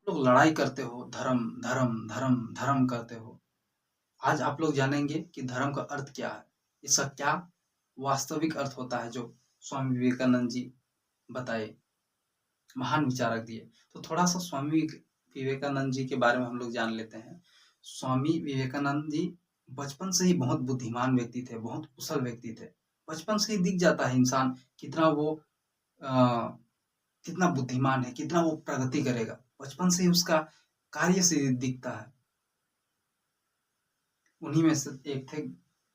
लोग लड़ाई करते हो, धर्म, धर्म, धर्म, धर्म करते हो। आज आप लोग जानेंगे कि धर्म का अर्थ क्या है? इसका क्या वास्तविक अर्थ होता है जो स्वामी विवेकानंद जी बताए, महान विचारक दिए। तो थोड़ा-सा स्वामी विवेकानंद जी के बारे में हम लोग जान लेते हैं। स्वामी विवेकानंद जी बचपन से ही बहुत बुद्धिमान व्यक्ति थे, बहुत कुशल व्यक्ति थे। बचपन से ही दिख जाता है इंसान कितना वो अ, कितना बुद्धिमान है, कितना वो प्रगति करेगा। बचपन से ही उसका कार्य से दिखता है। उन्हीं में से एक थे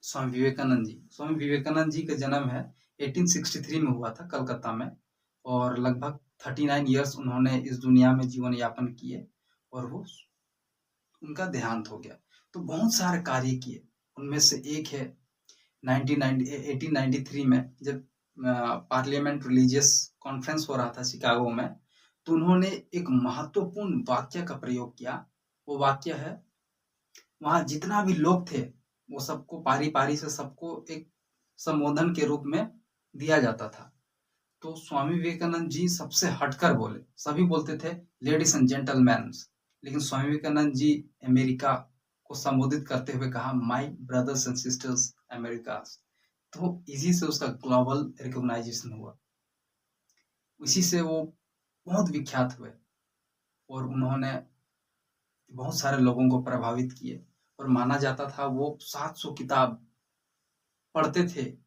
स्वामी विवेकानंद जी। स्वामी विवेकानंद जी का जन्म है 1863 में हुआ था कलकत्ता में और लगभग 39 इयर्स उन्होंने इस दुनिया में जीवन यापन किए और वो उनका देहांत हो गया। तो बहुत सारे कार्य किए, उनमें से एक है 1893 में जब पार्लियामेंट रिलीजियस कॉन्फ्रेंस हो रहा था शिकागो में, तो उन्होंने एक महत्वपूर्ण वाक्य का प्रयोग किया। वो वाक्य है, वहाँ जितना भी लोग थे, वो सबको पारी-पारी से सबको एक संबोधन के रूप में दिया जाता था। तो स्वामी विवेकानंद जी सबसे हटकर बोले। सभी बोलते थे लेडीज एंड जेंटलमैन्स, लेकिन स्वामी विवेकानंद जी अमेरिका को संबोधित करते हुए कहा my brothers and sisters America's. तो इसी से उसका ग्लोबल रिकॉग्नाइजेशन हुआ। इसी से वो बहुत विख्यात हुए और उन्होंने बहुत सारे लोगों को प्रभावित किए और माना जाता था वो 700 किताब पढ़ते थे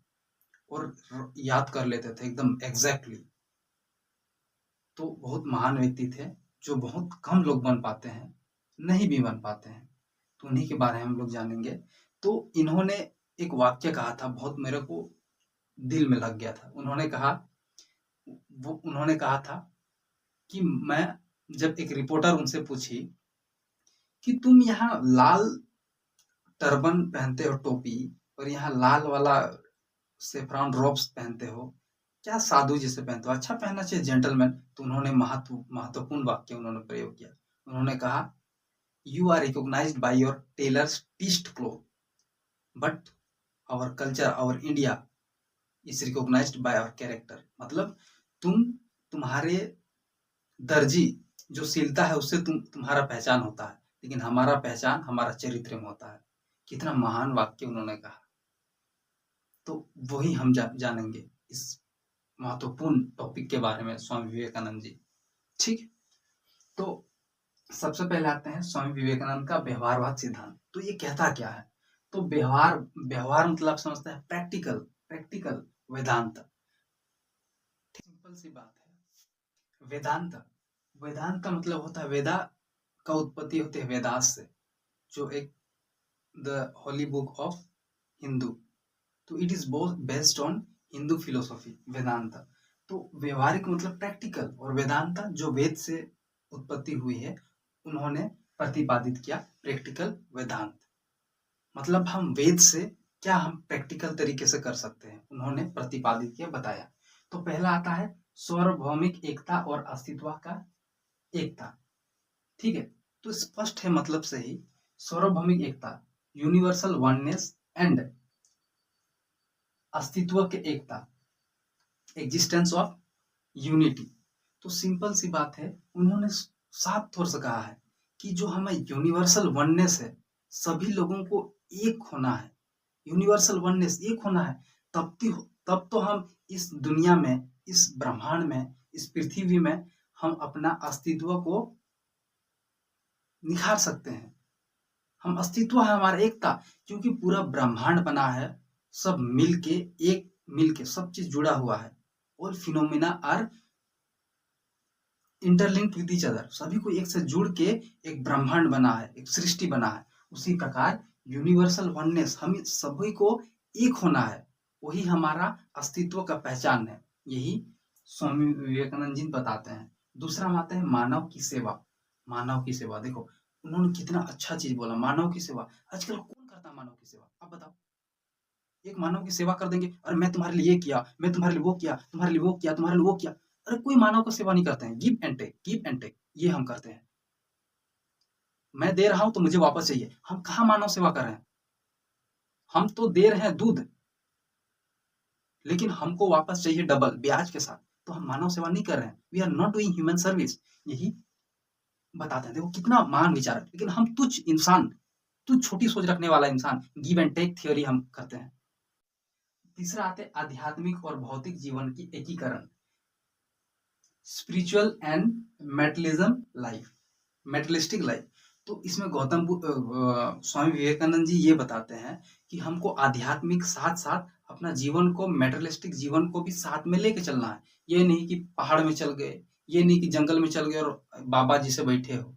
और याद कर लेते थे एकदम एग्जैक्टली। तो बहुत महान व्यक्ति थे जो बहुत कम लोग बन पाते हैं, नहीं भी बन पाते हैं। तो उन्हीं के बारे में हम लोग जानेंगे। तो इन्होंने एक वाक्य कहा था, बहुत मेरे को दिल में लग गया था। उन्होंने कहा था कि मैं जब एक रिपोर्टर उनसे पूछी कि तुम यहाँ लाल टर्बन पहनते हो, टोपी, और यहाँ लाल वाला सेफ्रॉन रोब्स पहनते हो, क्या साधु जैसे पहनते हो, अच्छा पहनना चाहिए जेंटलमैन। तो उन्होंने महत्वपूर्ण वाक्य उन्होंने प्रयोग किया। उन्होंने कहा you are recognised by your tailor's taste cloth but our culture our India is recognised by our character. मतलब तुम्हारे दर्जी जो सिलता है उससे तुम्हारा पहचान होता है, लेकिन हमारा पहचान हमारा चरित्र में होता है। कितना महान वाक्य उन्होंने कहा। तो वही हम जानेंगे इस महत्वपूर्ण टॉपिक के बारे में, स्वामी विवेकानंद जी। ठीक। तो सबसे पहले आते हैं स्वामी विवेकानंद का व्यवहारवाद सिद्धांत। तो ये कहता क्या है? तो व्यवहार व्यवहार मतलब समझते हैं प्रैक्टिकल, प्रैक्टिकल वेदांत। सिंपल सी बात है। वेदांत, वेदांत का मतलब होता है, वेदा का उत्पत्ति होती है वेदास से, जो एक the holy book of Hindu. तो it is both based on Hindu philosophy Vedanta. तो व्यवहारिक मतलब प्रैक्टिकल, और वेदांत जो वेद से उत्पत्ति हुई है, उन्होंने प्रतिपादित किया प्रैक्टिकल वेदांत। मतलब हम वेद से क्या हम प्रैक्टिकल तरीके से कर सकते हैं, उन्होंने प्रतिपादित किया, बताया। तो पहला आता है सार्वभौमिक एकता और अस्तित्व का एकता। ठीक है। तो स्पष्ट है मतलब से ही, सार्वभौमिक एकता, यूनिवर्सल वननेस एंड अस्तित्व के एकता, एग्जिस्टेंस ऑफ यूनिटी। तो सिंपल सी बात है, उन्होंने साफ तौर से कहा है कि जो हमें यूनिवर्सल वननेस है, सभी लोगों को एक होना है, यूनिवर्सल वननेस एक होना है, तब तो हम इस दुनिया में, इस ब्रह्मांड में, इस पृथ्वी में हम अपना अस्तित्व को निखार सकते हैं। हम अस्तित्व है हमारा, एकता, क्योंकि पूरा ब्रह्मांड बना है, सब मिलके, एक मिलके सब चीज जुड़ा हुआ है। All phenomena are interlinked with each other, सभी को एक से जुड़ के एक ब्रह्मांड बना है, एक सृष्टि बना है। उसी प्रकार यूनिवर्सल वननेस, हम सभी को एक होना है, वही हमारा अस्तित्व का पहचान है। यही स्वामी विवेकानंद जी बताते हैं। दूसरा हम आते हैं मानव की सेवा। मानव की सेवा, देखो उन्होंने कितना अच्छा चीज बोला, मानव की सेवा। आजकल कौन करता है मानव की सेवा? आप बताओ। एक मानव की सेवा कर देंगे, अरे मैं तुम्हारे लिए ये किया, मैं तुम्हारे लिए वो किया, तुम्हारे लिए वो किया, तुम्हारे लिए वो किया। अरे कोई मानव को सेवा नहीं करते हैं। Give and take, give and take, ये हम करते हैं। मैं दे रहा हूं तो मुझे वापस चाहिए। हम कहा मानव सेवा कर रहे हैं? हम तो दे रहे हैं दूध, लेकिन हमको वापस चाहिए डबल ब्याज के साथ। तो हम मानव सेवा नहीं कर रहे हैं। We are not doing human service. यही बताते हैं। देखो कितना महान विचार है, लेकिन हम तुच्छ इंसान, तुच्छ छोटी सोच रखने वाला इंसान, गिव एंड टेक थ्योरी हम करते हैं। तीसरा आते हैं आध्यात्मिक और भौतिक जीवन की एकीकरण, spiritual and materialism life, materialistic life. तो इसमें स्वामी विवेकानंद जी ये बताते हैं कि हमको आध्यात्मिक साथ साथ अपना जीवन को, मेटलिस्टिक जीवन को भी साथ में लेके चलना है। ये नहीं कि पहाड़ में चल गए, ये नहीं कि जंगल में चल गए और बाबा जी से बैठे हो।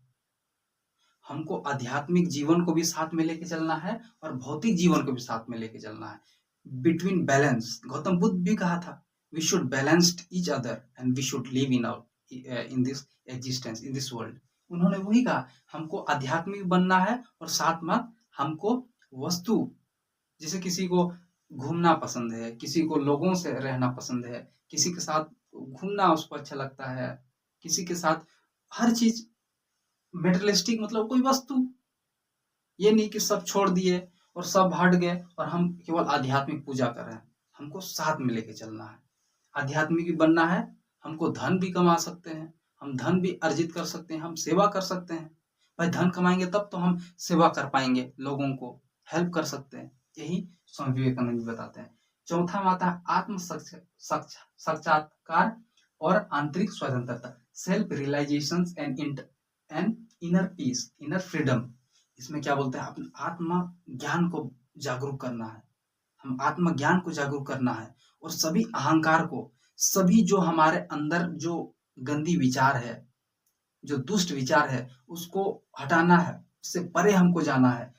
हमको आध्यात्मिक जीवन को भी साथ में लेके चलना है और भौतिक जीवन को भी साथ में लेके चलना है। बिटवीन बैलेंस, गौतम बुद्ध भी कहा था, we should balanced each other and we should live in this existence, in this world. उन्होंने वही कहा, हमको आध्यात्मिक बनना है और साथ में हमको वस्तु, जैसे किसी को घूमना पसंद है, किसी को लोगों से रहना पसंद है, किसी के साथ घूमना उसको अच्छा लगता है, किसी के साथ हर चीज मेटेरियलिस्टिक, मतलब कोई वस्तु। ये नहीं कि सब छोड़ दिए और सब हट गए और हम केवल आध्यात्मिक पूजा कर रहे हैं। हमको साथ में लेके चलना है, आध्यात्मिक भी बनना है। हमको धन भी कमा सकते हैं, हम धन भी अर्जित कर सकते हैं, हम सेवा कर सकते हैं। भाई धन कमाएंगे तब तो हम सेवा कर पाएंगे, लोगों को हेल्प कर सकते हैं। यही स्वामी विवेकानंद जी बताते हैं। चौथा में आता है आत्म साक्षात्कार और आंतरिक स्वतंत्रता, self realisation and inner peace, inner freedom. इसमें क्या बोलते हैं, अपने आत्म ज्ञान को जागरूक करना है, हम आत्मज्ञान को जागरूक करना है और सभी अहंकार को, सभी जो हमारे अंदर जो गंदी विचार है, जो दुष्ट विचार है, उसको हटाना है, उससे परे हमको जाना है।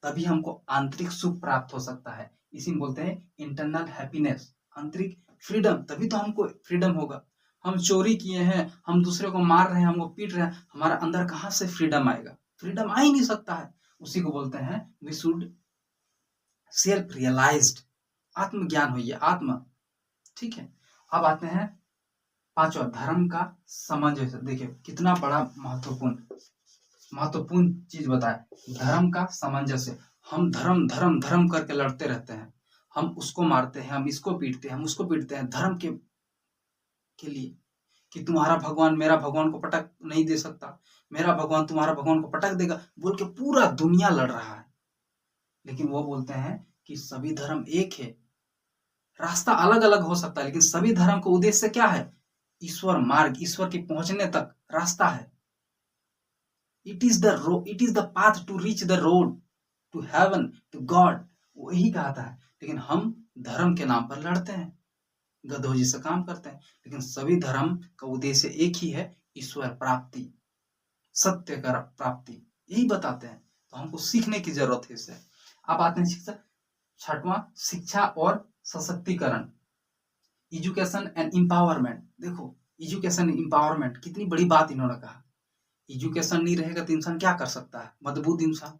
तभी हमको आंतरिक सुख प्राप्त हो सकता है। इसी में बोलते हैं इंटरनल हैप्पीनेस, आंतरिक फ्रीडम। तभी तो हमको फ्रीडम होगा। हम चोरी किए हैं, हम दूसरे को मार रहे हैं, हमको पीट रहे हैं, हमारा अंदर कहाँ से फ्रीडम आएगा? फ्रीडम आ ही नहीं सकता है। उसी को बोलते हैं वी शुड सेल्फ रियलाइज्ड, आत्मज्ञान हुई है, आत्म। ठीक है, अब आते हैं पांचवा, धर्म का सामंजस्य। देखिए कितना बड़ा महत्वपूर्ण चीज बताए, धर्म का सामंजस्य। हम धर्म धर्म धर्म करके लड़ते रहते हैं, हम उसको मारते हैं, हम इसको पीटते हैं, हम उसको पीटते हैं धर्म के लिए, कि तुम्हारा भगवान मेरा भगवान को पटक नहीं दे सकता, मेरा भगवान तुम्हारा भगवान को पटक देगा, बोल के पूरा दुनिया लड़ रहा है। लेकिन वो बोलते हैं कि सभी धर्म एक है, रास्ता अलग अलग हो सकता है, लेकिन सभी धर्म का उद्देश्य क्या है? ईश्वर मार्ग, ईश्वर के पहुंचने तक रास्ता है। It is the path to reach the road to heaven, to God, वही कहा था। लेकिन हम धर्म के नाम पर लड़ते हैं, गधों जैसा काम करते हैं। लेकिन सभी धर्म का उद्देश्य एक ही है, ईश्वर प्राप्ति, सत्य का प्राप्ति, यही बताते हैं। तो हमको सीखने की जरूरत है इससे। अब आते हैं शिक्षा, छठवां, शिक्षा और सशक्तिकरण, एजुकेशन एंड एम्पावरमेंट। देखो एजुकेशन एम्पावरमेंट, कितनी बड़ी बात इन्होंने कहा। एजुकेशन नहीं रहेगा तो इंसान क्या कर सकता है? मजबूत इंसान।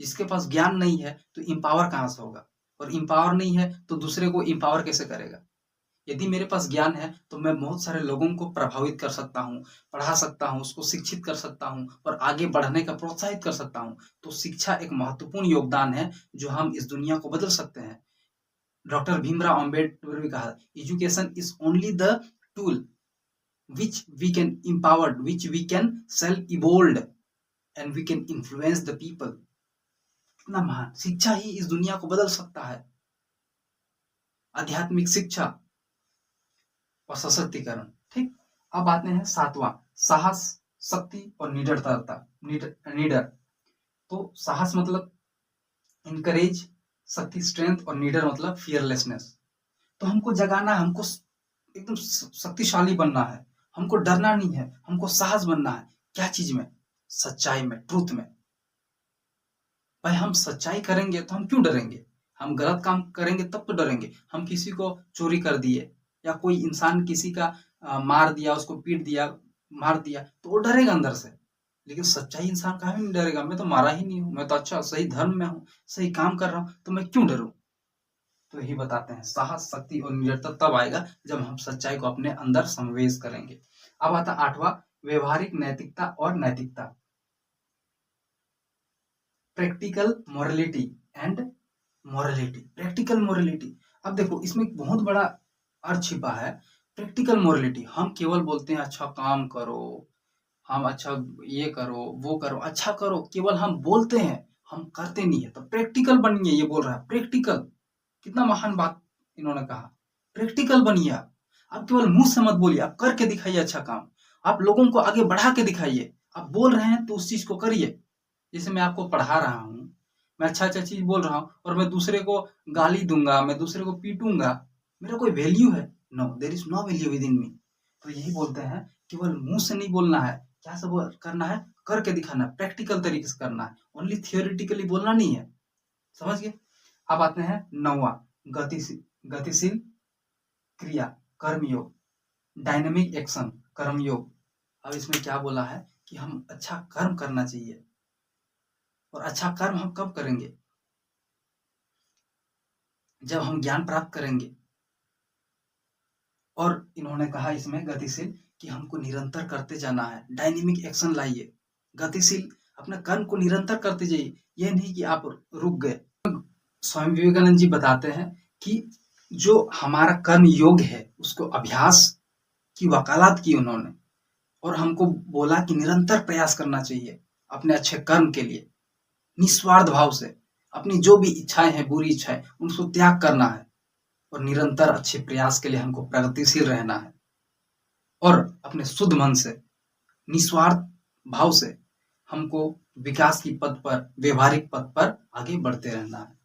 जिसके पास ज्ञान नहीं है तो एम्पावर कहाँ से होगा, और एम्पावर नहीं है तो दूसरे को एम्पावर कैसे करेगा? यदि मेरे पास ज्ञान है तो मैं बहुत सारे लोगों को प्रभावित कर सकता हूँ, पढ़ा सकता हूँ, उसको शिक्षित कर सकता हूँ और आगे बढ़ने का प्रोत्साहित कर सकता हूँ। तो शिक्षा एक महत्वपूर्ण योगदान है जो हम इस दुनिया को बदल सकते हैं। डॉक्टर भीमराव अंबेडकर भी कहा, education is only the tool which we can empowered, which we can self evolved and we can influence the people। कितना महान! शिक्षा ही इस दुनिया को बदल सकता है। आध्यात्मिक शिक्षा और सशक्तिकरण। ठीक, अब आते हैं सातवां, साहस, शक्ति और निडरता। निडर, तो साहस मतलब इनकरेज, शक्ति स्ट्रेंथ, और निडर मतलब फियरलेसनेस। तो हमको जगाना, हमको एकदम शक्तिशाली बनना है, हमको डरना नहीं है, हमको साहस बनना है। क्या चीज में? सच्चाई में, ट्रूथ में। भाई हम सच्चाई करेंगे तो हम क्यों डरेंगे? हम गलत काम करेंगे तब तो डरेंगे। हम किसी को चोरी कर दिए या कोई इंसान किसी का मार दिया, उसको पीट दिया, मार दिया, तो वो डरेगा अंदर से। लेकिन सच्चाई इंसान कभी नहीं डरेगा, मैं तो मारा ही नहीं हूं, मैं तो अच्छा सही धर्म में हूं, सही काम कर रहा हूं, तो मैं क्यों डरूं? तो यही बताते हैं, साहस, शक्ति और निडरता तब आएगा जब हम सच्चाई को अपने अंदर समावेश करेंगे। अब आता आठवां, व्यवहारिक नैतिकता और नैतिकता, practical morality and morality. Practical morality, अब देखो इसमें एक बहुत बड़ा अर्थ छिपा है। प्रैक्टिकल मोरालिटी, हम केवल बोलते हैं अच्छा काम करो, हम अच्छा ये करो, वो करो, अच्छा करो, केवल हम बोलते हैं, हम करते नहीं है। तो प्रैक्टिकल बनिए, ये बोल रहा है प्रैक्टिकल। कितना महान बात इन्होंने कहा, प्रैक्टिकल बनिए आप। आप केवल मुँह से मत बोलिए, आप करके दिखाइए अच्छा काम। आप लोगों को आगे बढ़ा के दिखाइए। आप बोल रहे हैं तो उस चीज़ को करिए। जैसे मैं आपको पढ़ा रहा हूँ, मैं अच्छा-अच्छा चीज़ बोल रहा हूँ और मैं दूसरे को गाली दूँगा, मैं दूसरे को पीटूँगा, मेरा कोई वैल्यू है? No, there is no value within मी। तो यही बोलते हैं, केवल मुँह से नहीं बोलना है, क्या सब करना है? करके दिखाना है, प्रैक्टिकल तरीके से करना है, ओनली थियोरेटिकली बोलना नहीं है। समझ गए? अब आते हैं 9वां, गतिशील गतिशील क्रिया, कर्मयोग, डायनामिक एक्शन, कर्मयोग। अब इसमें क्या बोला है कि हम अच्छा कर्म करना चाहिए। और अच्छा कर्म हम कब करेंगे? जब हम ज्ञान प्राप्त करेंगे। और इन्होंने कहा इसमें गतिशील कि हमको निरंतर करते जाना है, डायनेमिक एक्शन लाइए। गतिशील अपने कर्म को निरंतर करते जाइए, यह नहीं कि आप रुक गए। स्वामी विवेकानंद जी बताते हैं कि जो हमारा कर्म योग है, उसको अभ्यास की वकालत की उन्होंने, और हमको बोला कि निरंतर प्रयास करना चाहिए अपने अच्छे कर्म के लिए, निस्वार्थ भाव से। अपनी जो भी इच्छाएं हैं, बुरी इच्छाएं, उनको त्याग करना है और निरंतर अच्छे प्रयास के लिए हमको प्रगतिशील रहना है और अपने शुद्ध मन से, निस्वार्थ भाव से हमको विकास की पथ पर, व्यवहारिक पथ पर आगे बढ़ते रहना है।